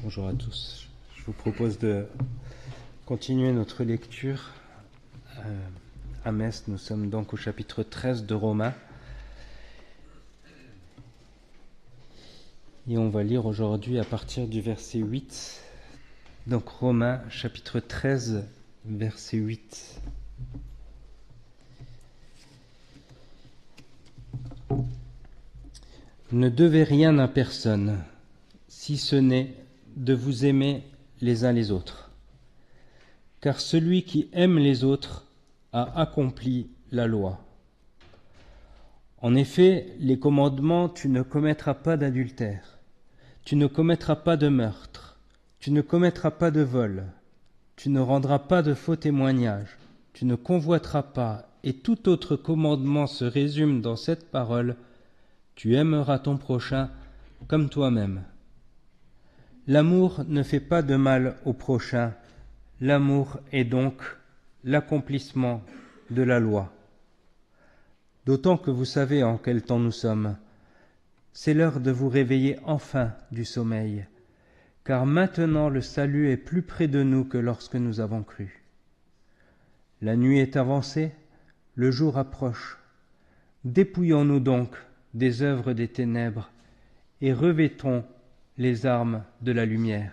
Bonjour à tous. Je vous propose de continuer notre lecture à Metz. Nous sommes donc au chapitre 13 de Romains. Et on va lire aujourd'hui à partir du verset 8. Donc Romains chapitre 13, verset 8. Ne devez rien à personne, si ce n'est de vous aimer les uns les autres. Car celui qui aime les autres a accompli la loi. En effet, les commandements, tu ne commettras pas d'adultère, tu ne commettras pas de meurtre, tu ne commettras pas de vol, tu ne rendras pas de faux témoignages, tu ne convoiteras pas, et tout autre commandement se résume dans cette parole: tu aimeras ton prochain comme toi-même. L'amour ne fait pas de mal au prochain, l'amour est donc l'accomplissement de la loi. D'autant que vous savez en quel temps nous sommes. C'est l'heure de vous réveiller enfin du sommeil, car maintenant le salut est plus près de nous que lorsque nous avons cru. La nuit est avancée, le jour approche. Dépouillons-nous donc des œuvres des ténèbres et revêtons les armes de la lumière.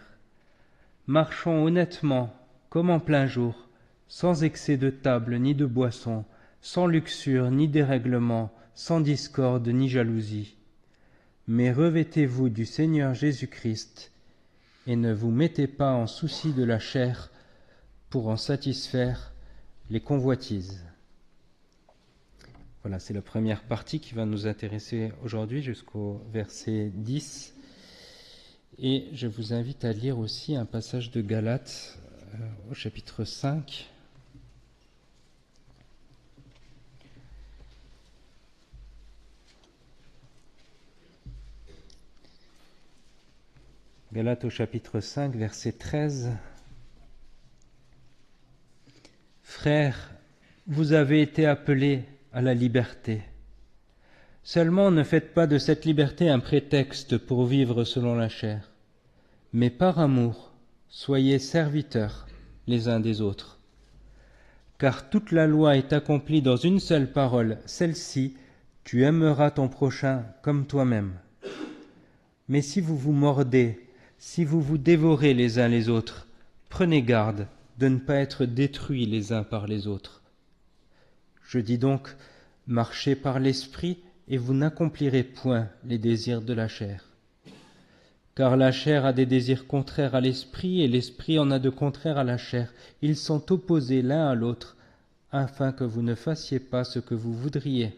Marchons honnêtement comme en plein jour, sans excès de table ni de boisson, sans luxure ni dérèglement, sans discorde ni jalousie. Mais revêtez-vous du Seigneur Jésus-Christ et ne vous mettez pas en souci de la chair pour en satisfaire les convoitises. Voilà, c'est la première partie qui va nous intéresser aujourd'hui jusqu'au verset 10. Et je vous invite à lire aussi un passage de Galates au chapitre 5. Galates au chapitre 5, verset 13. Frères, vous avez été appelés à la liberté. Seulement ne faites pas de cette liberté un prétexte pour vivre selon la chair, mais par amour, soyez serviteurs les uns des autres. Car toute la loi est accomplie dans une seule parole, celle-ci: tu aimeras ton prochain comme toi-même. Mais si vous vous mordez, si vous vous dévorez les uns les autres, prenez garde de ne pas être détruits les uns par les autres. Je dis donc, marchez par l'esprit, et vous n'accomplirez point les désirs de la chair. Car la chair a des désirs contraires à l'esprit, et l'esprit en a de contraires à la chair. Ils sont opposés l'un à l'autre, afin que vous ne fassiez pas ce que vous voudriez.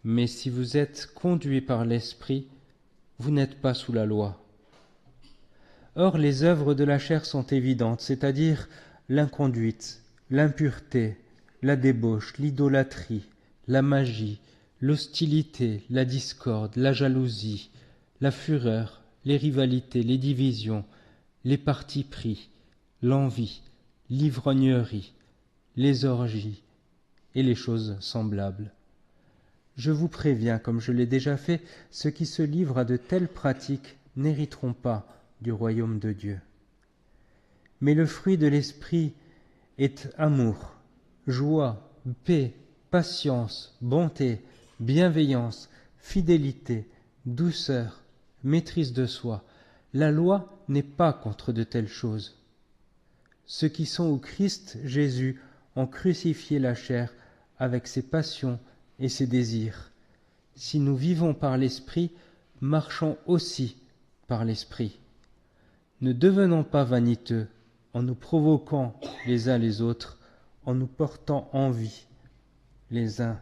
Mais si vous êtes conduits par l'esprit, vous n'êtes pas sous la loi. Or, les œuvres de la chair sont évidentes, c'est-à-dire l'inconduite, l'impureté, la débauche, l'idolâtrie, la magie, l'hostilité, la discorde, la jalousie, la fureur, les rivalités, les divisions, les partis pris, l'envie, l'ivrognerie, les orgies et les choses semblables. Je vous préviens, comme je l'ai déjà fait, ceux qui se livrent à de telles pratiques n'hériteront pas du royaume de Dieu. Mais le fruit de l'esprit est amour, joie, paix, patience, bonté, bienveillance, fidélité, douceur, maîtrise de soi. La loi n'est pas contre de telles choses. Ceux qui sont au Christ Jésus ont crucifié la chair avec ses passions et ses désirs. Si nous vivons par l'Esprit, marchons aussi par l'Esprit. Ne devenons pas vaniteux en nous provoquant les uns les autres, en nous portant envie les uns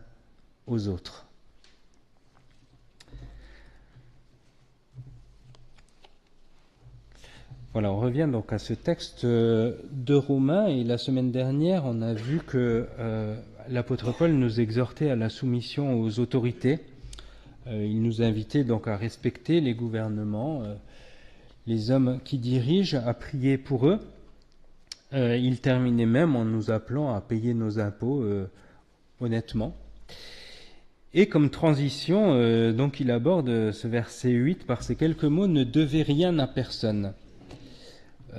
aux autres. Voilà, on revient donc à ce texte de Romains, et la semaine dernière, on a vu que l'apôtre Paul nous exhortait à la soumission aux autorités. Il nous invitait donc à respecter les gouvernements, les hommes qui dirigent, à prier pour eux. Il terminait même en nous appelant à payer nos impôts honnêtement. Et comme transition, donc il aborde ce verset 8 par ces quelques mots, « Ne devez rien à personne ».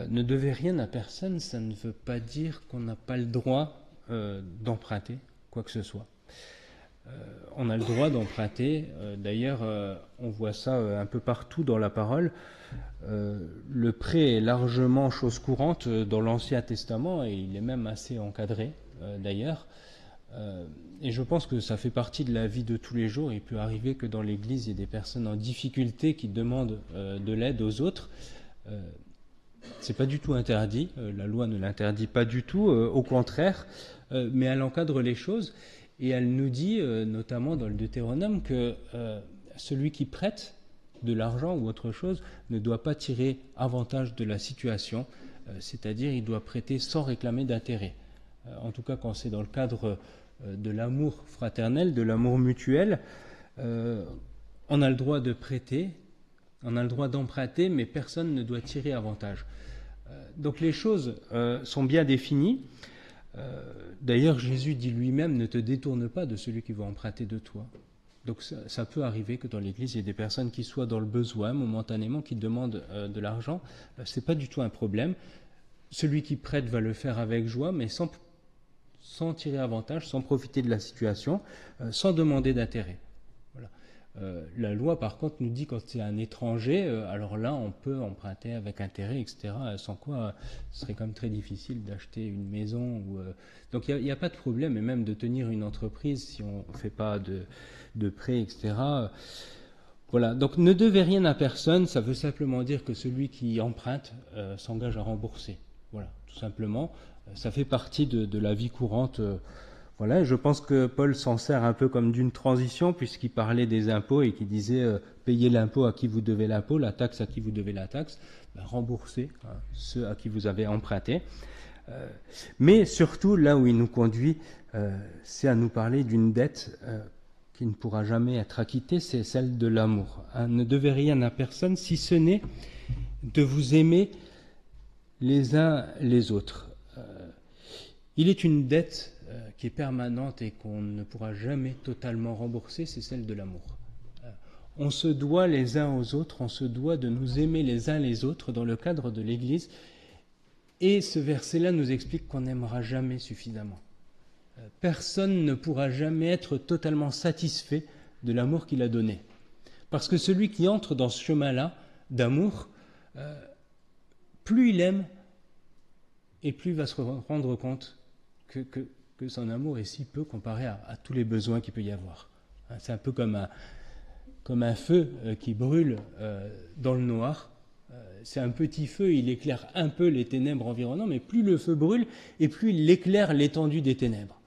Ne devez rien à personne, ça ne veut pas dire qu'on n'a pas le droit d'emprunter quoi que ce soit. On a le droit d'emprunter, d'ailleurs on voit ça un peu partout dans la parole. Le prêt est largement chose courante dans l'Ancien Testament et il est même assez encadré d'ailleurs. Et je pense que ça fait partie de la vie de tous les jours. Il peut arriver que dans l'Église, il y ait des personnes en difficulté qui demandent de l'aide aux autres. C'est pas du tout interdit, la loi ne l'interdit pas du tout, au contraire, mais elle encadre les choses et elle nous dit, notamment dans le Deutéronome, que celui qui prête de l'argent ou autre chose ne doit pas tirer avantage de la situation, c'est-à-dire il doit prêter sans réclamer d'intérêt. En tout cas, quand c'est dans le cadre de l'amour fraternel, de l'amour mutuel, on a le droit de prêter, on a le droit d'emprunter, mais personne ne doit tirer avantage. Donc les choses sont bien définies. D'ailleurs, Jésus dit lui-même, ne te détourne pas de celui qui va emprunter de toi. Donc ça peut arriver que dans l'Église, il y ait des personnes qui soient dans le besoin momentanément, qui demandent de l'argent. Ce n'est pas du tout un problème. Celui qui prête va le faire avec joie, mais sans tirer avantage, sans profiter de la situation, sans demander d'intérêt. Voilà. La loi, par contre, nous dit quand c'est un étranger, alors là, on peut emprunter avec intérêt, etc. Sans quoi, ce serait quand même très difficile d'acheter une maison. Donc, il n'y a pas de problème, et même de tenir une entreprise si on ne fait pas de prêt, etc. Voilà. Donc, ne devez rien à personne, ça veut simplement dire que celui qui emprunte s'engage à rembourser. Voilà, tout simplement. Ça fait partie de la vie courante. Voilà, et je pense que Paul s'en sert un peu comme d'une transition, puisqu'il parlait des impôts et qu'il disait payez l'impôt à qui vous devez l'impôt, la taxe à qui vous devez la taxe, remboursez ceux à qui vous avez emprunté. Mais surtout, là où il nous conduit, c'est à nous parler d'une dette qui ne pourra jamais être acquittée, c'est celle de l'amour. Ne devez rien à personne, si ce n'est de vous aimer les uns les autres. Il est une dette qui est permanente et qu'on ne pourra jamais totalement rembourser, c'est celle de l'amour. On se doit les uns aux autres, on se doit de nous aimer les uns les autres dans le cadre de l'Église. Et ce verset-là nous explique qu'on n'aimera jamais suffisamment. Personne ne pourra jamais être totalement satisfait de l'amour qu'il a donné. Parce que celui qui entre dans ce chemin-là d'amour, plus il aime, et plus il va se rendre compte que son amour est si peu comparé à tous les besoins qu'il peut y avoir. C'est un peu comme un feu qui brûle dans le noir. C'est un petit feu, il éclaire un peu les ténèbres environnantes, mais plus le feu brûle, et plus il éclaire l'étendue des ténèbres.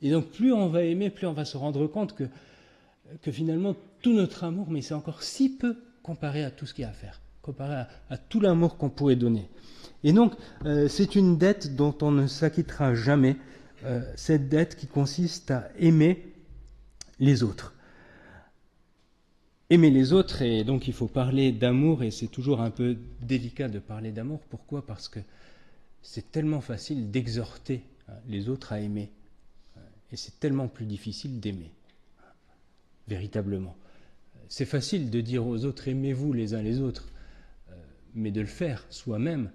Et donc plus on va aimer, plus on va se rendre compte que finalement tout notre amour, mais c'est encore si peu comparé à tout ce qu'il y a à faire, comparé à tout l'amour qu'on pourrait donner. Et donc c'est une dette dont on ne s'acquittera jamais, cette dette qui consiste à aimer les autres. Aimer les autres, et donc il faut parler d'amour, et c'est toujours un peu délicat de parler d'amour. Pourquoi ? Parce que c'est tellement facile d'exhorter les autres à aimer, et c'est tellement plus difficile d'aimer, véritablement. C'est facile de dire aux autres « aimez-vous les uns les autres », mais de le faire soi-même,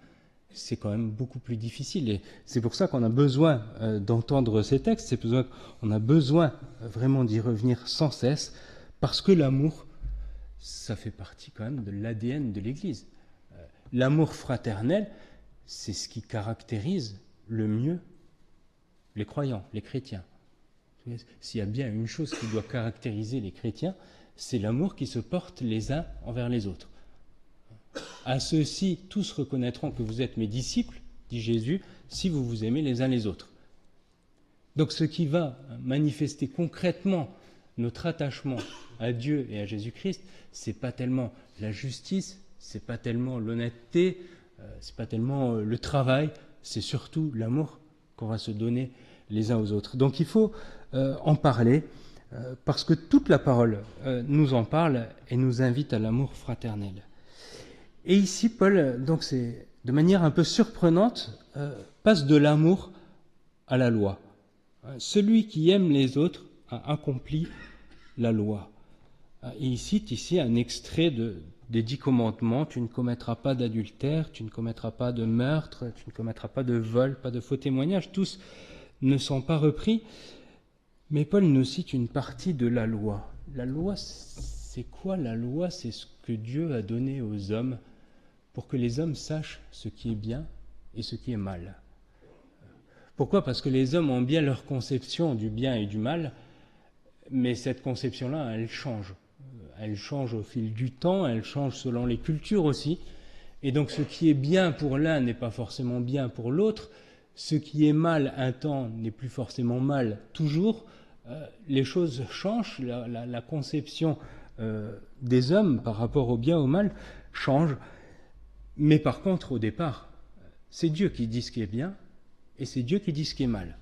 c'est quand même beaucoup plus difficile. Et c'est pour ça qu'on a besoin d'entendre ces textes, c'est pour ça qu'on a besoin vraiment d'y revenir sans cesse, parce que l'amour, ça fait partie quand même de l'ADN de l'Église. L'amour fraternel, c'est ce qui caractérise le mieux les croyants, les chrétiens. S'il y a bien une chose qui doit caractériser les chrétiens, c'est l'amour qui se porte les uns envers les autres. À ceux-ci, tous reconnaîtront que vous êtes mes disciples, dit Jésus, si vous vous aimez les uns les autres. Donc ce qui va manifester concrètement notre attachement à Dieu et à Jésus-Christ, c'est pas tellement la justice, c'est pas tellement l'honnêteté, c'est pas tellement le travail, c'est surtout l'amour qu'on va se donner les uns aux autres. Donc il faut en parler, parce que toute la parole nous en parle et nous invite à l'amour fraternel. Et ici, Paul, donc c'est de manière un peu surprenante, passe de l'amour à la loi. Celui qui aime les autres a accompli la loi. Et il cite ici un extrait des 10 commandements. Tu ne commettras pas d'adultère, tu ne commettras pas de meurtre, tu ne commettras pas de vol, pas de faux témoignages. Tous ne sont pas repris. Mais Paul nous cite une partie de la loi. La loi, c'est quoi la loi? C'est ce que Dieu a donné aux hommes pour que les hommes sachent ce qui est bien et ce qui est mal. Pourquoi? Parce que les hommes ont bien leur conception du bien et du mal, mais cette conception-là, elle change. Elle change au fil du temps, elle change selon les cultures aussi. Et donc ce qui est bien pour l'un n'est pas forcément bien pour l'autre. Ce qui est mal un temps n'est plus forcément mal toujours. Les choses changent, la conception des hommes par rapport au bien, au mal, change. Mais par contre, au départ, c'est Dieu qui dit ce qui est bien et c'est Dieu qui dit ce qui est mal.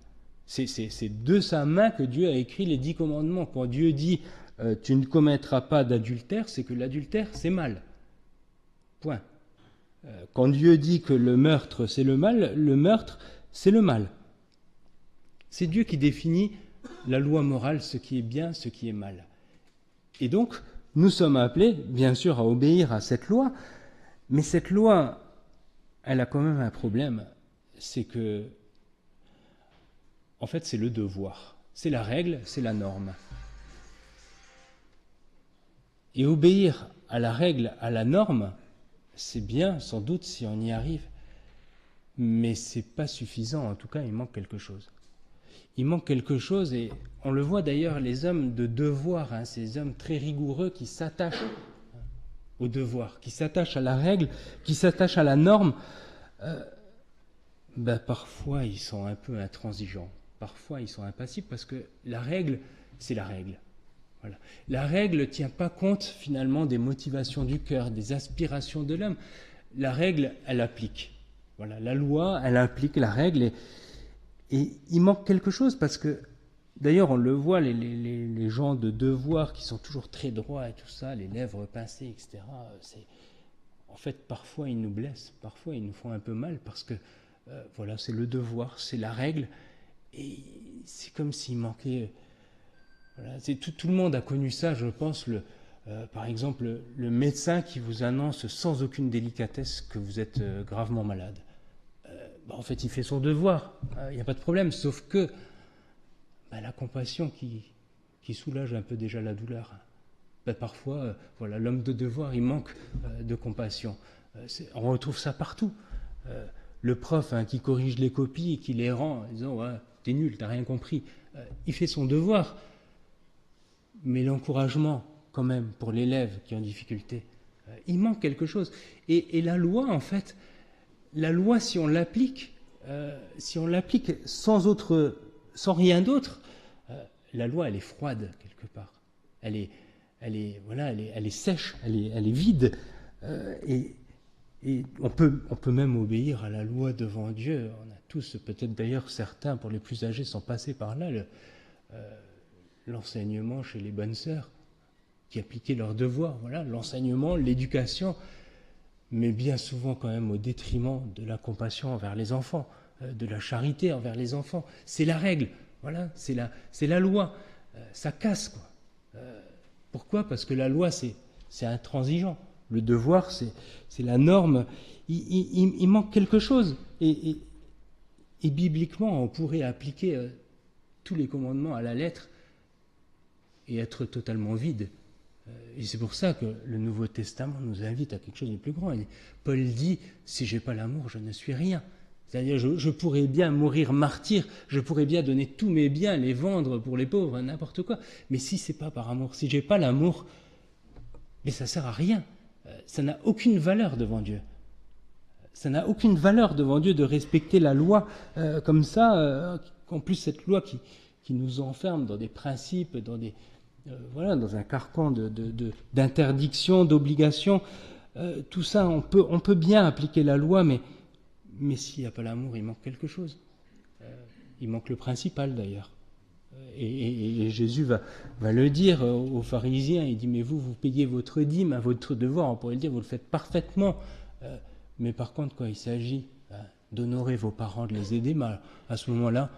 C'est de sa main que Dieu a écrit les 10 commandements. Quand Dieu dit tu ne commettras pas d'adultère, c'est que l'adultère, c'est mal. Point. Quand Dieu dit que le meurtre, c'est le mal, le meurtre, c'est le mal. C'est Dieu qui définit la loi morale, ce qui est bien, ce qui est mal. Et donc, nous sommes appelés, bien sûr, à obéir à cette loi, mais cette loi, elle a quand même un problème, c'est que, en fait, c'est le devoir. C'est la règle, c'est la norme. Et obéir à la règle, à la norme, c'est bien, sans doute, si on y arrive, mais c'est pas suffisant. En tout cas, il manque quelque chose. Il manque quelque chose, et on le voit d'ailleurs, les hommes de devoir, ces hommes très rigoureux qui s'attachent au devoir, qui s'attachent à la règle, qui s'attachent à la norme, parfois ils sont un peu intransigeants, parfois ils sont impassibles, parce que la règle, c'est la règle. Voilà. La règle ne tient pas compte finalement des motivations du cœur, des aspirations de l'homme. La règle, elle applique. Voilà. La loi, elle applique la règle, et il manque quelque chose, parce que d'ailleurs on le voit, les gens de devoir qui sont toujours très droits et tout ça, les lèvres pincées, etc., en fait parfois ils nous blessent, parfois ils nous font un peu mal, parce que voilà, c'est le devoir, c'est la règle, et c'est comme s'il manquait... Voilà, tout le monde a connu ça, je pense, par exemple, le médecin qui vous annonce sans aucune délicatesse que vous êtes gravement malade. En fait, il fait son devoir, il n'y a pas de problème, sauf que la compassion qui soulage un peu déjà la douleur. Parfois, voilà, l'homme de devoir, il manque de compassion. On retrouve ça partout. Le prof qui corrige les copies et qui les rend en disant ouais, t'es nul, t'as rien compris. Il fait son devoir. Mais l'encouragement, quand même, pour l'élève qui est en difficulté, il manque quelque chose. Et la loi, en fait, la loi, si on l'applique sans rien d'autre, la loi, elle est froide, quelque part. Elle est sèche, elle est vide. Et on peut même obéir à la loi devant Dieu. On a tous, peut-être d'ailleurs certains, pour les plus âgés, sont passés par là, l'enseignement chez les bonnes sœurs, qui appliquaient leurs devoirs, voilà, l'enseignement, l'éducation, mais bien souvent quand même au détriment de la compassion envers les enfants, de la charité envers les enfants. C'est la règle, voilà, c'est la loi. Ça casse, quoi. Pourquoi? Parce que la loi, c'est intransigeant. Le devoir, c'est la norme. Il manque quelque chose. Et bibliquement, on pourrait appliquer tous les commandements à la lettre et être totalement vide. Et c'est pour ça que le Nouveau Testament nous invite à quelque chose de plus grand. Paul dit, si je n'ai pas l'amour, je ne suis rien. C'est-à-dire, je pourrais bien mourir martyr, je pourrais bien donner tous mes biens, les vendre pour les pauvres, n'importe quoi. Mais si ce n'est pas par amour, si je n'ai pas l'amour, mais ça ne sert à rien. Ça n'a aucune valeur devant Dieu. Ça n'a aucune valeur devant Dieu de respecter la loi comme ça. En plus, cette loi qui nous enferme dans des principes, dans un carcan d'interdiction, d'obligation. Tout ça, on peut bien appliquer la loi, mais s'il n'y a pas l'amour, il manque quelque chose. Il manque le principal, d'ailleurs. Et Jésus va le dire aux pharisiens. Il dit, mais vous payez votre dîme, votre devoir. On pourrait le dire, vous le faites parfaitement. Mais par contre, quand il s'agit d'honorer vos parents, de les aider, à ce moment-là,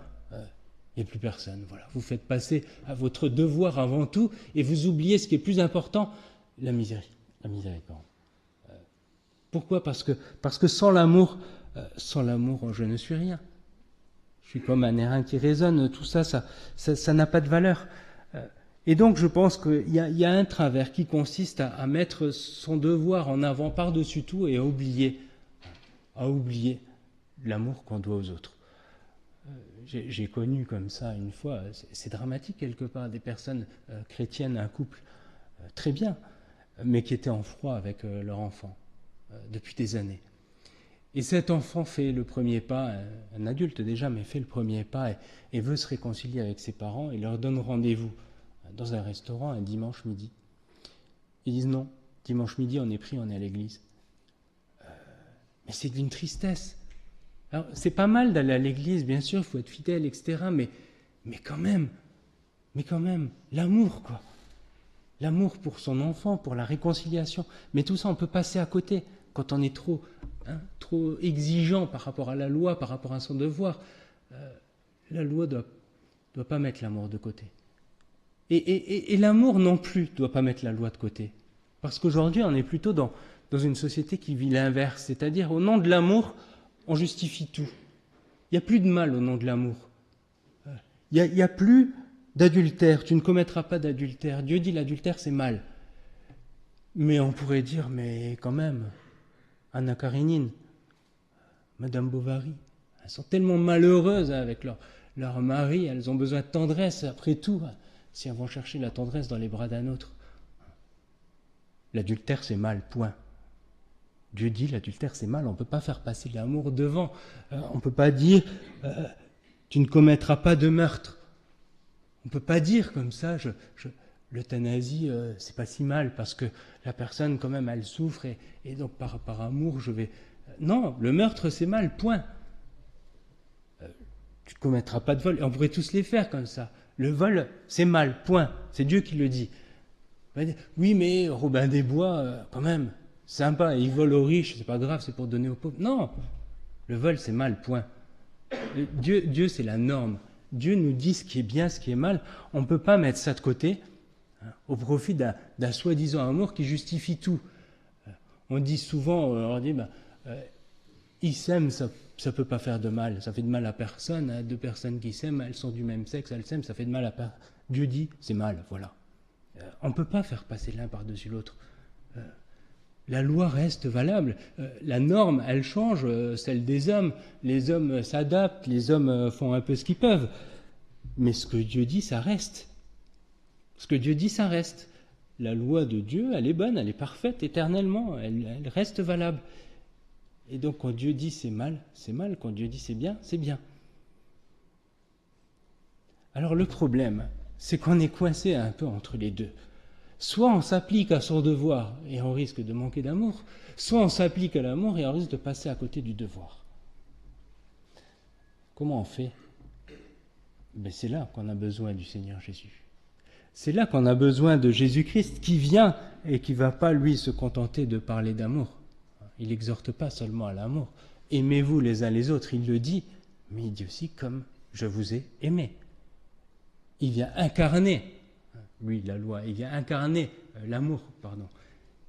il n'y a plus personne. Voilà. Vous faites passer à votre devoir avant tout et vous oubliez ce qui est plus important, la miséricorde. Pourquoi ? Parce que sans l'amour, je ne suis rien. Je suis comme un airain qui résonne, tout ça, ça n'a pas de valeur. Et donc je pense qu'il y a un travers qui consiste à mettre son devoir en avant par-dessus tout et à oublier l'amour qu'on doit aux autres. J'ai connu comme ça une fois, c'est dramatique quelque part, des personnes chrétiennes, un couple très bien, mais qui étaient en froid avec leur enfant depuis des années. Et cet enfant fait le premier pas, un adulte déjà, mais fait le premier pas et veut se réconcilier avec ses parents et leur donne rendez-vous dans un restaurant un dimanche midi. Ils disent non, dimanche midi on est pris, on est à l'église. Mais c'est d'une tristesse. Alors c'est pas mal d'aller à l'église, bien sûr, il faut être fidèle, etc. Mais quand même, l'amour quoi. L'amour pour son enfant, pour la réconciliation. Mais tout ça on peut passer à côté quand on est trop exigeant par rapport à la loi, par rapport à son devoir. La loi doit pas mettre l'amour de côté. Et l'amour non plus ne doit pas mettre la loi de côté. Parce qu'aujourd'hui, on est plutôt dans une société qui vit l'inverse. C'est-à-dire, au nom de l'amour, on justifie tout. Il n'y a plus de mal au nom de l'amour. Il n'y a plus d'adultère. Tu ne commettras pas d'adultère. Dieu dit l'adultère, c'est mal. Mais on pourrait dire, mais quand même, Anna Karénine, Madame Bovary, elles sont tellement malheureuses avec leur mari, elles ont besoin de tendresse, après tout, si elles vont chercher la tendresse dans les bras d'un autre. L'adultère, c'est mal, point. Dieu dit l'adultère, c'est mal, on ne peut pas faire passer l'amour devant. On ne peut pas dire tu ne commettras pas de meurtre. On ne peut pas dire comme ça, l'euthanasie, c'est pas si mal, parce que la personne, quand même, elle souffre, et donc par amour, je vais... Non, le meurtre, c'est mal, point. Tu ne commettras pas de vol, et on pourrait tous les faire comme ça. Le vol, c'est mal, point. C'est Dieu qui le dit. Oui, mais Robin des Bois, quand même, sympa, il vole aux riches, c'est pas grave, c'est pour donner aux pauvres. Non, le vol, c'est mal, point. Dieu, c'est la norme. Dieu nous dit ce qui est bien, ce qui est mal. On ne peut pas mettre ça de côté au profit d'un soi-disant amour qui justifie tout. On dit souvent, on dit, ils s'aiment, ça ne peut pas faire de mal. Ça fait de mal à personne. Deux personnes qui s'aiment, elles sont du même sexe, elles s'aiment, ça fait de mal à personne. Dieu dit, c'est mal, voilà. On ne peut pas faire passer l'un par-dessus l'autre. La loi reste valable. La norme, elle change, celle des hommes. Les hommes s'adaptent, les hommes font un peu ce qu'ils peuvent. Mais ce que Dieu dit, ça reste. Ce que Dieu dit, ça reste. La loi de Dieu, elle est bonne, elle est parfaite éternellement, elle reste valable. Et donc quand Dieu dit c'est mal, c'est mal. Quand Dieu dit c'est bien, c'est bien. Alors le problème, c'est qu'on est coincé un peu entre les deux. Soit on s'applique à son devoir et on risque de manquer d'amour, soit on s'applique à l'amour et on risque de passer à côté du devoir. Comment on fait ? C'est là qu'on a besoin du Seigneur Jésus. C'est là qu'on a besoin de Jésus-Christ qui vient et qui ne va pas, lui, se contenter de parler d'amour. Il n'exhorte pas seulement à l'amour. Aimez-vous les uns les autres, il le dit, mais il dit aussi comme je vous ai aimé. Il vient incarner, lui, la loi, il vient incarner l'amour,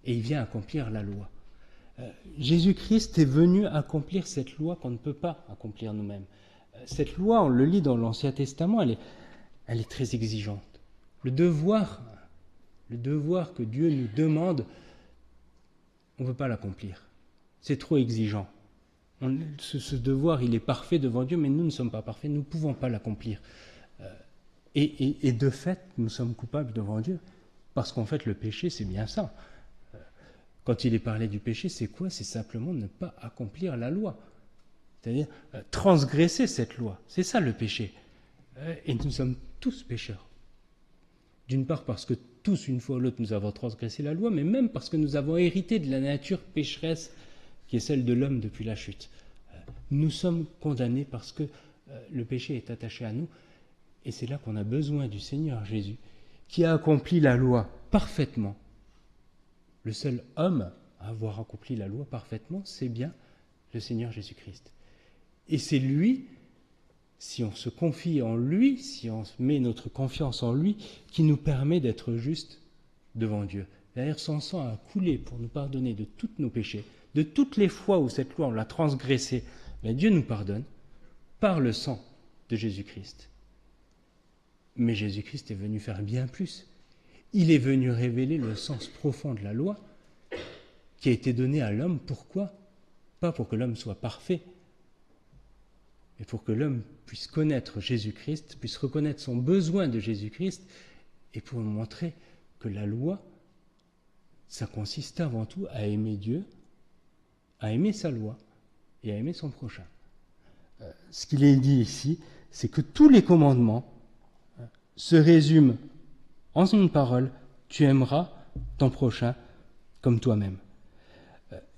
et il vient accomplir la loi. Jésus-Christ est venu accomplir cette loi qu'on ne peut pas accomplir nous-mêmes. Cette loi, on le lit dans l'Ancien Testament, elle est très exigeante. Le devoir que Dieu nous demande, on ne peut pas l'accomplir. C'est trop exigeant. Ce devoir, il est parfait devant Dieu, mais nous ne sommes pas parfaits, nous ne pouvons pas l'accomplir. Et de fait, nous sommes coupables devant Dieu, parce qu'en fait, le péché, c'est bien ça. Quand il est parlé du péché, c'est quoi ? C'est simplement ne pas accomplir la loi. C'est-à-dire transgresser cette loi. C'est ça le péché. Et nous sommes tous pécheurs. D'une part parce que tous, une fois ou l'autre, nous avons transgressé la loi, mais même parce que nous avons hérité de la nature pécheresse qui est celle de l'homme depuis la chute. Nous sommes condamnés parce que le péché est attaché à nous, et c'est là qu'on a besoin du Seigneur Jésus, qui a accompli la loi parfaitement. Le seul homme à avoir accompli la loi parfaitement, c'est bien le Seigneur Jésus-Christ. Et c'est lui si on se confie en lui, si on met notre confiance en lui, qui nous permet d'être justes devant Dieu. D'ailleurs, son sang a coulé pour nous pardonner de tous nos péchés, de toutes les fois où cette loi on l'a transgressée. Mais Dieu nous pardonne par le sang de Jésus-Christ. Mais Jésus-Christ est venu faire bien plus. Il est venu révéler le sens profond de la loi qui a été donnée à l'homme. Pourquoi ? Pas pour que l'homme soit parfait, mais pour que l'homme puisse connaître Jésus-Christ, puisse reconnaître son besoin de Jésus-Christ, et pour nous montrer que la loi, ça consiste avant tout à aimer Dieu, à aimer sa loi et à aimer son prochain. Ce qu'il est dit ici, c'est que tous les commandements se résument en une parole: tu aimeras ton prochain comme toi-même.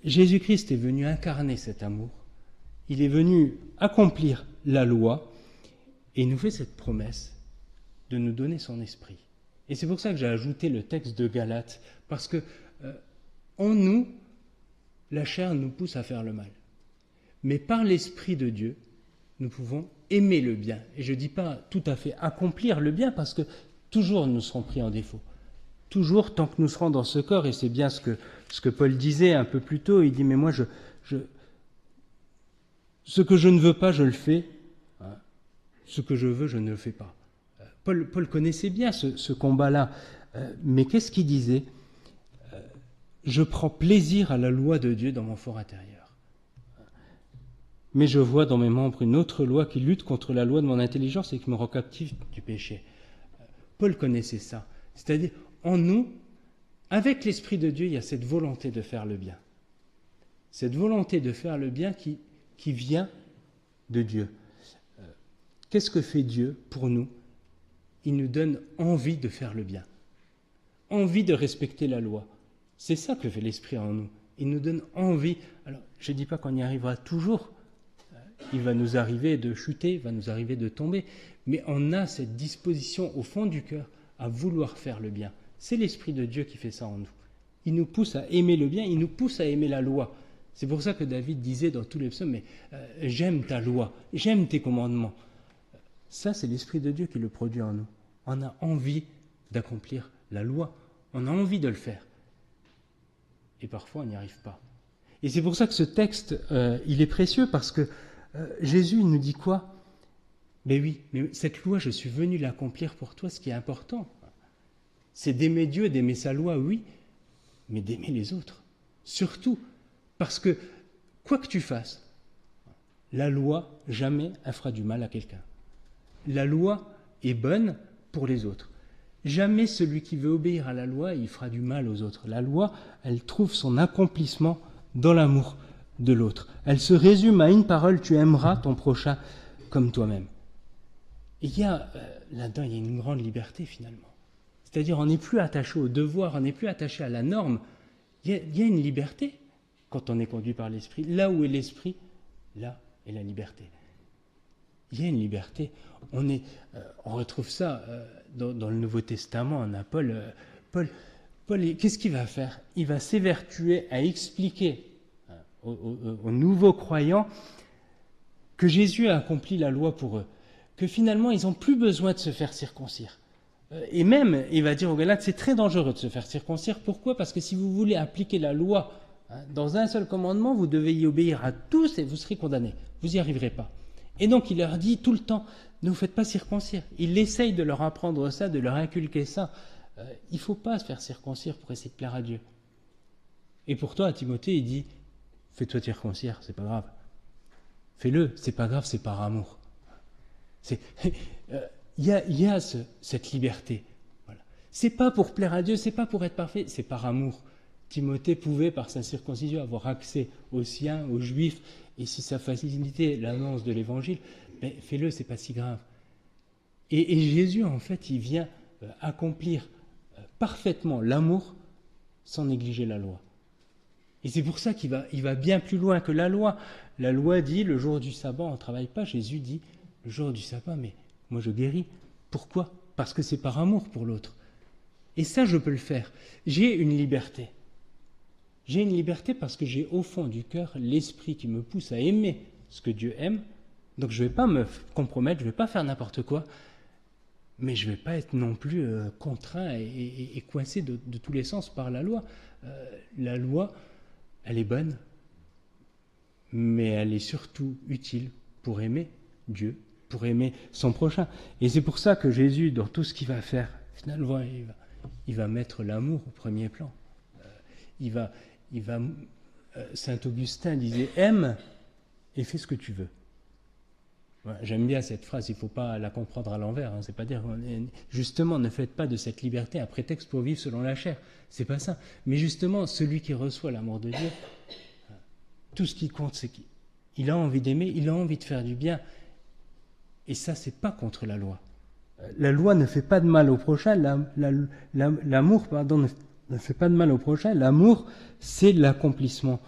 Jésus-Christ est venu incarner cet amour. Il est venu accomplir la loi et il nous fait cette promesse de nous donner son esprit. Et c'est pour ça que j'ai ajouté le texte de Galates, parce que en nous, la chair nous pousse à faire le mal. Mais par l'Esprit de Dieu, nous pouvons aimer le bien. Et je ne dis pas tout à fait accomplir le bien, parce que toujours nous serons pris en défaut. Toujours, tant que nous serons dans ce corps, et c'est bien ce que Paul disait un peu plus tôt, il dit, mais moi, ce que je ne veux pas, je le fais. Ce que je veux, je ne le fais pas. Paul connaissait bien ce combat-là. Mais qu'est-ce qu'il disait ? Je prends plaisir à la loi de Dieu dans mon fort intérieur. Mais je vois dans mes membres une autre loi qui lutte contre la loi de mon intelligence et qui me rend captif du péché. Paul connaissait ça. C'est-à-dire, en nous, avec l'Esprit de Dieu, il y a cette volonté de faire le bien. Cette volonté de faire le bien qui vient de Dieu. Qu'est-ce que fait Dieu pour nous ? Il nous donne envie de faire le bien, envie de respecter la loi. C'est ça que fait l'Esprit en nous. Il nous donne envie. Alors, je ne dis pas qu'on y arrivera toujours. Il va nous arriver de chuter, il va nous arriver de tomber. Mais on a cette disposition au fond du cœur à vouloir faire le bien. C'est l'Esprit de Dieu qui fait ça en nous. Il nous pousse à aimer le bien, il nous pousse à aimer la loi. C'est pour ça que David disait dans tous les psaumes, mais j'aime ta loi, j'aime tes commandements. Ça, c'est l'Esprit de Dieu qui le produit en nous. On a envie d'accomplir la loi, on a envie de le faire. Et parfois, on n'y arrive pas. Et c'est pour ça que ce texte, il est précieux, parce que Jésus, il nous dit quoi ? Ben oui, mais cette loi, je suis venu l'accomplir pour toi. Ce qui est important, c'est d'aimer Dieu, d'aimer sa loi, oui, mais d'aimer les autres. Surtout, parce que, quoi que tu fasses, la loi, jamais, elle fera du mal à quelqu'un. La loi est bonne pour les autres. Jamais celui qui veut obéir à la loi, il fera du mal aux autres. La loi, elle trouve son accomplissement dans l'amour de l'autre. Elle se résume à une parole: tu aimeras ton prochain comme toi-même. Et il y a, là-dedans, il y a une grande liberté finalement. C'est-à-dire, on n'est plus attaché au devoir, on n'est plus attaché à la norme. Il y a une liberté quand on est conduit par l'Esprit. Là où est l'Esprit, là est la liberté. Il y a une liberté. On retrouve ça dans le Nouveau Testament. On a Paul, qu'est-ce qu'il va faire ? Il va s'évertuer à expliquer aux nouveaux croyants que Jésus a accompli la loi pour eux, que finalement ils n'ont plus besoin de se faire circoncire. Et même, il va dire aux Galates, c'est très dangereux de se faire circoncire. Pourquoi ? Parce que si vous voulez appliquer la loi dans un seul commandement, vous devez y obéir à tous et vous serez condamnés. Vous n'y arriverez pas. Et donc il leur dit tout le temps, ne vous faites pas circoncire. Il essaye de leur apprendre ça, de leur inculquer ça. Il ne faut pas se faire circoncire pour essayer de plaire à Dieu. Et pourtant, à Timothée, il dit, fais-toi circoncire, c'est pas grave. Fais-le, c'est pas grave, c'est par amour. Il y a cette liberté. Voilà. C'est pas pour plaire à Dieu, c'est pas pour être parfait, c'est par amour. Timothée pouvait, par sa circoncision, avoir accès aux siens, aux Juifs, et si ça facilitait l'annonce de l'Évangile, ben, fais-le, c'est pas si grave. Et Jésus, en fait, il vient accomplir parfaitement l'amour sans négliger la loi. Et c'est pour ça qu'il va bien plus loin que la loi. La loi dit, le jour du sabbat, on ne travaille pas. Jésus dit, le jour du sabbat, mais moi je guéris. Pourquoi ? Parce que c'est par amour pour l'autre. Et ça, je peux le faire. J'ai une liberté. J'ai une liberté parce que j'ai au fond du cœur l'esprit qui me pousse à aimer ce que Dieu aime, Donc je ne vais pas me compromettre, je ne vais pas faire n'importe quoi, mais je ne vais pas être non plus contraint et coincé de tous les sens par la loi. La loi, elle est bonne, mais elle est surtout utile pour aimer Dieu, pour aimer son prochain. Et c'est pour ça que Jésus, dans tout ce qu'il va faire, finalement, il va mettre l'amour au premier plan. Saint Augustin disait « Aime et fais ce que tu veux ». J'aime bien cette phrase, il ne faut pas la comprendre à l'envers. C'est pas dire justement, ne faites pas de cette liberté un prétexte pour vivre selon la chair. C'est pas ça. Mais justement, celui qui reçoit l'amour de Dieu, tout ce qui compte, c'est qu'il a envie d'aimer, il a envie de faire du bien. Et ça, c'est pas contre la loi. La loi ne fait pas de mal au prochain. L'amour, ne fait pas de mal au prochain. L'amour, c'est l'accomplissement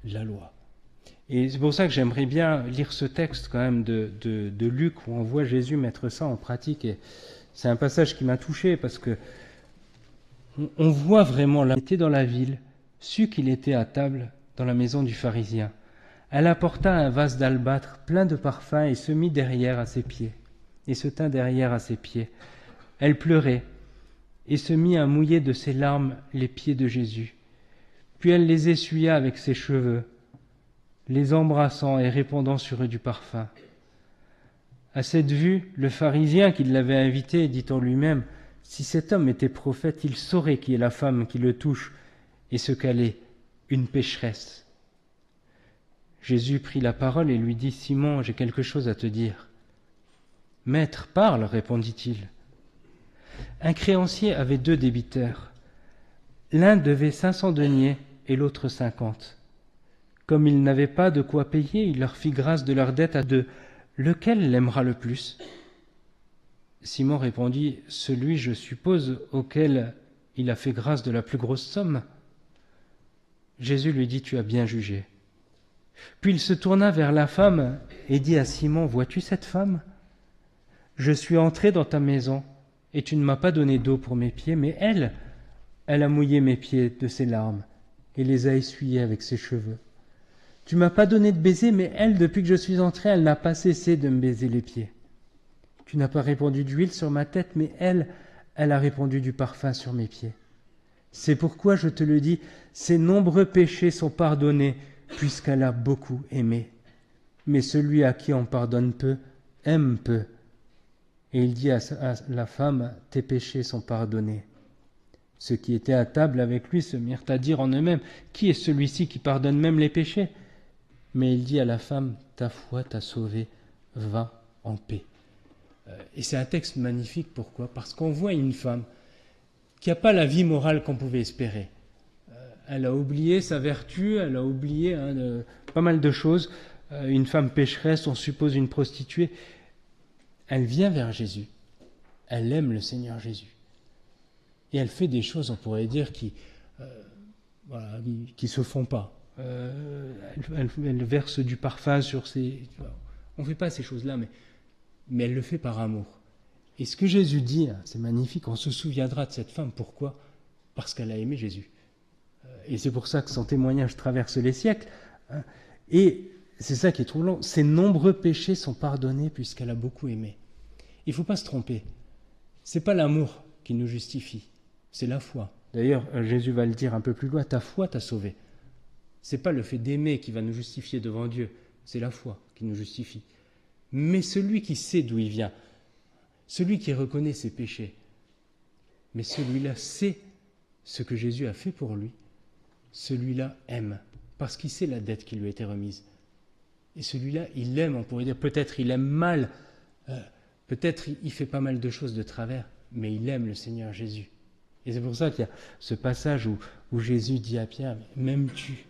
de la loi. Et c'est pour ça que j'aimerais bien lire ce texte quand même de Luc où on voit Jésus mettre ça en pratique. Et c'est un passage qui m'a touché parce que on voit vraiment là. Il était dans la ville, sut qu'il était à table dans la maison du pharisien. Elle apporta un vase d'albâtre plein de parfums et se mit derrière à ses pieds. Et se tint derrière à ses pieds. Elle pleurait et se mit à mouiller de ses larmes les pieds de Jésus. Puis elle les essuya avec ses cheveux, les embrassant et répandant sur eux du parfum. À cette vue, le pharisien qui l'avait invité dit en lui-même, « Si cet homme était prophète, il saurait qui est la femme qui le touche et ce qu'elle est, une pécheresse. » Jésus prit la parole et lui dit, « Simon, j'ai quelque chose à te dire. »« Maître, parle, répondit-il. » Un créancier avait 2 débiteurs. L'un devait 500 deniers et l'autre 50. Comme ils n'avaient pas de quoi payer, il leur fit grâce de leur dette à 2. Lequel l'aimera le plus ? Simon répondit, « Celui, je suppose, auquel il a fait grâce de la plus grosse somme. » Jésus lui dit, « Tu as bien jugé. » Puis il se tourna vers la femme et dit à Simon, « Vois-tu cette femme ? Je suis entré dans ta maison et tu ne m'as pas donné d'eau pour mes pieds, mais elle a mouillé mes pieds de ses larmes et les a essuyés avec ses cheveux. Tu m'as pas donné de baiser, mais elle, depuis que je suis entré, elle n'a pas cessé de me baiser les pieds. Tu n'as pas répandu d'huile sur ma tête, mais elle a répandu du parfum sur mes pieds. C'est pourquoi je te le dis, ses nombreux péchés sont pardonnés, puisqu'elle a beaucoup aimé. Mais celui à qui on pardonne peu, aime peu. » Et il dit à la femme, « Tes péchés sont pardonnés. » Ceux qui étaient à table avec lui se mirent à dire en eux-mêmes, « Qui est celui-ci qui pardonne même les péchés ?» Mais il dit à la femme, « Ta foi t'a sauvée, va en paix. » Et c'est un texte magnifique, pourquoi ? Parce qu'on voit une femme qui n'a pas la vie morale qu'on pouvait espérer. Elle a oublié sa vertu, elle a oublié pas mal de choses. Une femme pécheresse, on suppose une prostituée. Elle vient vers Jésus. Elle aime le Seigneur Jésus. Et elle fait des choses, on pourrait dire, qui se font pas. Elle verse du parfum sur ses... On ne fait pas ces choses-là, mais elle le fait par amour. Et ce que Jésus dit, c'est magnifique, on se souviendra de cette femme. Pourquoi ? Parce qu'elle a aimé Jésus. Et c'est pour ça que son témoignage traverse les siècles. Et c'est ça qui est troublant. Ses nombreux péchés sont pardonnés puisqu'elle a beaucoup aimé. Il ne faut pas se tromper. Ce n'est pas l'amour qui nous justifie, c'est la foi. D'ailleurs, Jésus va le dire un peu plus loin, ta foi t'a sauvé. Ce n'est pas le fait d'aimer qui va nous justifier devant Dieu, c'est la foi qui nous justifie. Mais celui qui sait d'où il vient, celui qui reconnaît ses péchés, mais celui-là sait ce que Jésus a fait pour lui, celui-là aime, parce qu'il sait la dette qui lui a été remise. Et celui-là, il aime, on pourrait dire, peut-être il aime mal, peut-être il fait pas mal de choses de travers, mais il aime le Seigneur Jésus. Et c'est pour ça qu'il y a ce passage où Jésus dit à Pierre, « M'aimes-tu »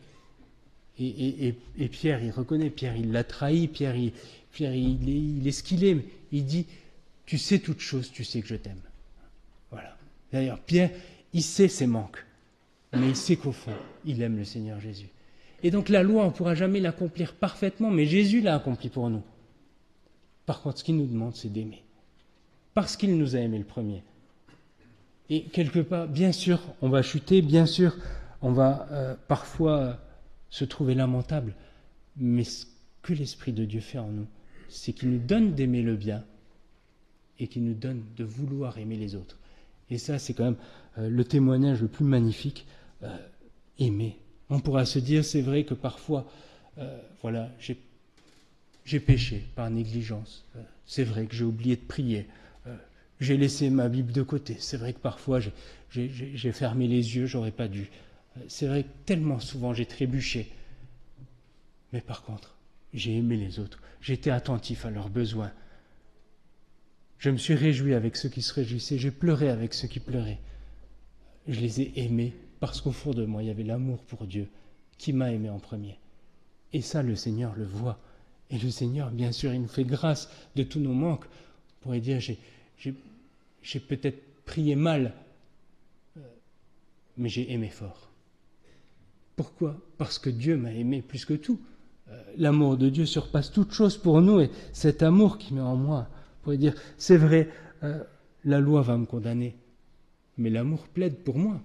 et Pierre, il reconnaît, Pierre, il l'a trahi, Pierre, il est ce qu'il est, mais il dit, « Tu sais toutes choses, tu sais que je t'aime. » Voilà. D'ailleurs, Pierre, il sait ses manques, mais il sait qu'au fond, il aime le Seigneur Jésus. Et donc la loi, on ne pourra jamais l'accomplir parfaitement, mais Jésus l'a accompli pour nous. Par contre, ce qu'il nous demande, c'est d'aimer. Parce qu'il nous a aimés le premier. Et quelque part, bien sûr, on va chuter, bien sûr, on va parfois se trouver lamentable, mais ce que l'Esprit de Dieu fait en nous, c'est qu'il nous donne d'aimer le bien et qu'il nous donne de vouloir aimer les autres. Et ça, c'est quand même le témoignage le plus magnifique. Aimer. On pourra se dire, c'est vrai que parfois, j'ai péché par négligence. C'est vrai que j'ai oublié de prier. J'ai laissé ma Bible de côté. C'est vrai que parfois, j'ai fermé les yeux, j'aurais pas dû. C'est vrai que tellement souvent, j'ai trébuché. Mais par contre, j'ai aimé les autres. J'ai été attentif à leurs besoins. Je me suis réjoui avec ceux qui se réjouissaient. J'ai pleuré avec ceux qui pleuraient. Je les ai aimés parce qu'au fond de moi, il y avait l'amour pour Dieu qui m'a aimé en premier. Et ça, le Seigneur le voit. Et le Seigneur, bien sûr, il nous fait grâce de tous nos manques. On pourrait dire, j'ai peut-être prié mal, mais j'ai aimé fort. Pourquoi ? Parce que Dieu m'a aimé plus que tout. L'amour de Dieu surpasse toute chose pour nous, et cet amour qui met en moi, on pourrait dire, c'est vrai, la loi va me condamner, mais l'amour plaide pour moi.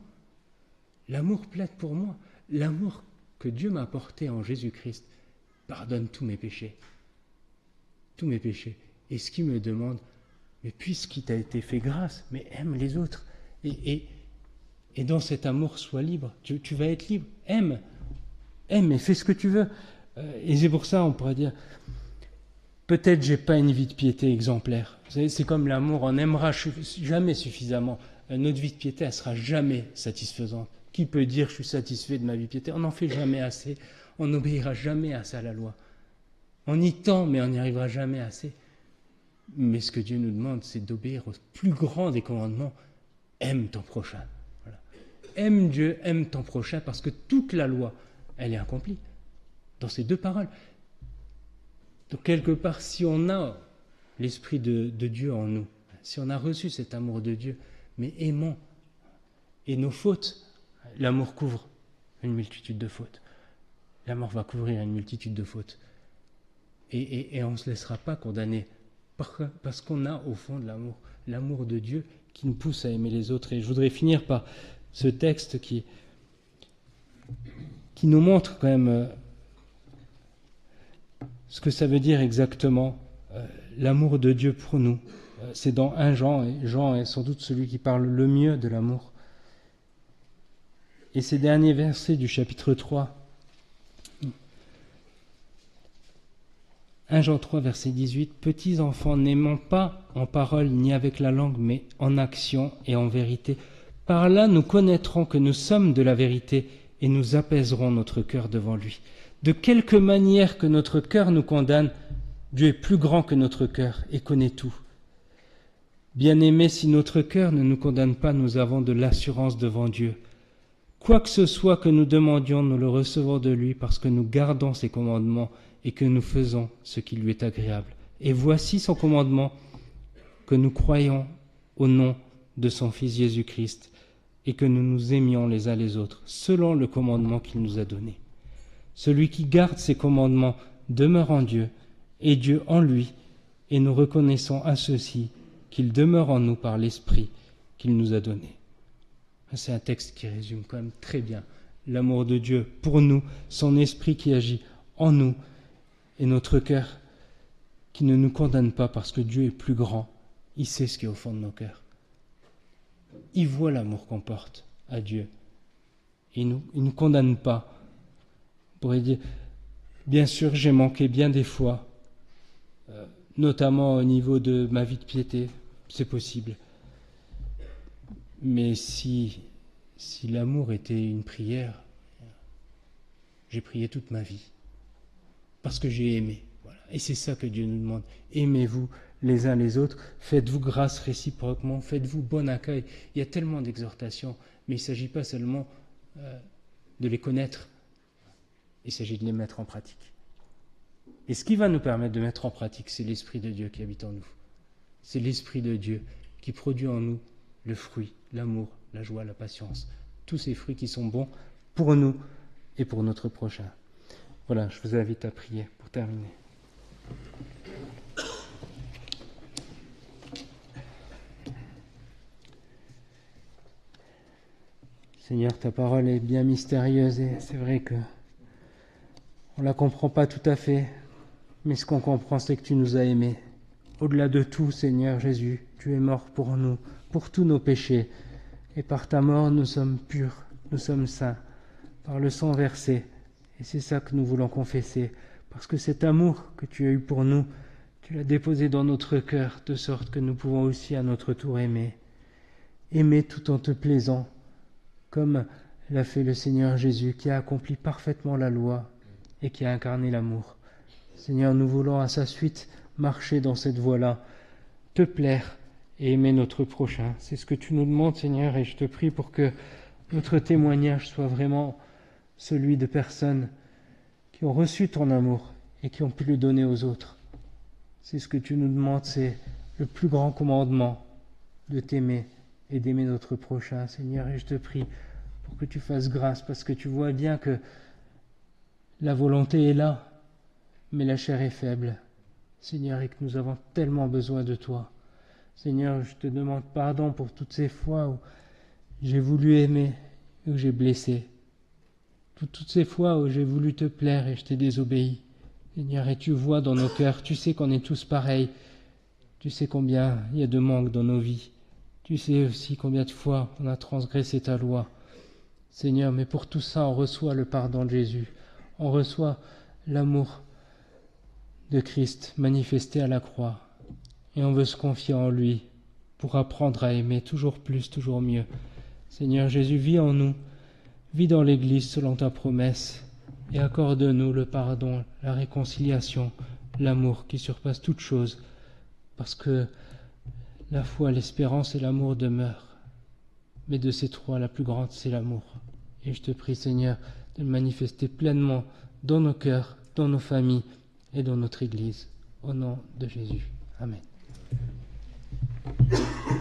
L'amour plaide pour moi. L'amour que Dieu m'a apporté en Jésus-Christ pardonne tous mes péchés. Tous mes péchés. Et ce qui me demande, mais puisqu'il t'a été fait grâce, mais aime les autres. Et dans cet amour, sois libre. Tu vas être libre. Aime et fais ce que tu veux. Et c'est pour ça, on pourrait dire, peut-être j'ai pas une vie de piété exemplaire. C'est comme l'amour, on n'aimera jamais suffisamment. Notre vie de piété, elle sera jamais satisfaisante. Qui peut dire je suis satisfait de ma vie de piété ? On n'en fait jamais assez. On n'obéira jamais assez à la loi. On y tend, mais on n'y arrivera jamais assez. Mais ce que Dieu nous demande, c'est d'obéir au plus grand des commandements. Aime ton prochain. Voilà. Aime Dieu, aime ton prochain, parce que toute la loi, elle est accomplie dans ces deux paroles. Donc quelque part, si on a l'Esprit de Dieu en nous, si on a reçu cet amour de Dieu, mais aimons, et nos fautes, l'amour couvre une multitude de fautes. L'amour va couvrir une multitude de fautes. Et on ne se laissera pas condamner parce qu'on a au fond de l'amour de Dieu qui nous pousse à aimer les autres. Et je voudrais finir par ce texte qui nous montre quand même ce que ça veut dire exactement, l'amour de Dieu pour nous. C'est dans 1 Jean, et Jean est sans doute celui qui parle le mieux de l'amour. Et ces derniers versets du chapitre 3, 1 Jean 3, verset 18, « Petits enfants, n'aimons pas en parole ni avec la langue, mais en action et en vérité. Par là, nous connaîtrons que nous sommes de la vérité et nous apaiserons notre cœur devant lui. De quelque manière que notre cœur nous condamne, Dieu est plus grand que notre cœur et connaît tout. Bien-aimés, si notre cœur ne nous condamne pas, nous avons de l'assurance devant Dieu. Quoi que ce soit que nous demandions, nous le recevons de lui parce que nous gardons ses commandements et que nous faisons ce qui lui est agréable. Et voici son commandement, que nous croyons au nom de son Fils Jésus-Christ et que nous nous aimions les uns les autres, selon le commandement qu'il nous a donné. Celui qui garde ses commandements demeure en Dieu et Dieu en lui, et nous reconnaissons à ceci qu'il demeure en nous par l'Esprit qu'il nous a donné. » C'est un texte qui résume quand même très bien l'amour de Dieu pour nous, son esprit qui agit en nous et notre cœur qui ne nous condamne pas parce que Dieu est plus grand. Il sait ce qui est au fond de nos cœurs. Il voit l'amour qu'on porte à Dieu. Il nous condamne pas. On pourrait dire, bien sûr, j'ai manqué bien des fois, notamment au niveau de ma vie de piété, c'est possible. Mais si l'amour était une prière, j'ai prié toute ma vie, parce que j'ai aimé. Voilà. Et c'est ça que Dieu nous demande. Aimez-vous les uns les autres, faites-vous grâce réciproquement, faites-vous bon accueil. Il y a tellement d'exhortations, mais il ne s'agit pas seulement de les connaître, il s'agit de les mettre en pratique. Et ce qui va nous permettre de mettre en pratique, c'est l'Esprit de Dieu qui habite en nous. C'est l'Esprit de Dieu qui produit en nous le fruit, l'amour, la joie, la patience, tous ces fruits qui sont bons pour nous et pour notre prochain. Voilà, je vous invite à prier pour terminer. Seigneur, ta parole est bien mystérieuse et c'est vrai que on ne la comprend pas tout à fait, Mais ce qu'on comprend, c'est que tu nous as aimés. Au-delà de tout, Seigneur Jésus, tu es mort pour nous, pour tous nos péchés. Et par ta mort, nous sommes purs, nous sommes saints, par le sang versé. Et c'est ça que nous voulons confesser, parce que cet amour que tu as eu pour nous, tu l'as déposé dans notre cœur, de sorte que nous pouvons aussi à notre tour aimer. Aimer tout en te plaisant, comme l'a fait le Seigneur Jésus, qui a accompli parfaitement la loi et qui a incarné l'amour. Seigneur, nous voulons à sa suite marcher dans cette voie-là, te plaire et aimer notre prochain. C'est ce que tu nous demandes, Seigneur, et je te prie pour que notre témoignage soit vraiment celui de personnes qui ont reçu ton amour et qui ont pu le donner aux autres. C'est ce que tu nous demandes, c'est le plus grand commandement, de t'aimer et d'aimer notre prochain, Seigneur, et je te prie pour que tu fasses grâce, parce que tu vois bien que la volonté est là, mais la chair est faible, Seigneur, et que nous avons tellement besoin de toi. Seigneur, je te demande pardon pour toutes ces fois où j'ai voulu aimer et où j'ai blessé. Toutes ces fois où j'ai voulu te plaire et je t'ai désobéi. Seigneur, et tu vois dans nos cœurs, tu sais qu'on est tous pareils. Tu sais combien il y a de manques dans nos vies. Tu sais aussi combien de fois on a transgressé ta loi. Seigneur, mais pour tout ça, on reçoit le pardon de Jésus. On reçoit l'amour de Christ manifesté à la croix. Et on veut se confier en lui pour apprendre à aimer toujours plus, toujours mieux. Seigneur Jésus, vis en nous, vis dans l'Église selon ta promesse et accorde-nous le pardon, la réconciliation, l'amour qui surpasse toute chose, parce que la foi, l'espérance et l'amour demeurent. Mais de ces trois, la plus grande, c'est l'amour. Et je te prie, Seigneur, de le manifester pleinement dans nos cœurs, dans nos familles et dans notre Église. Au nom de Jésus. Amen.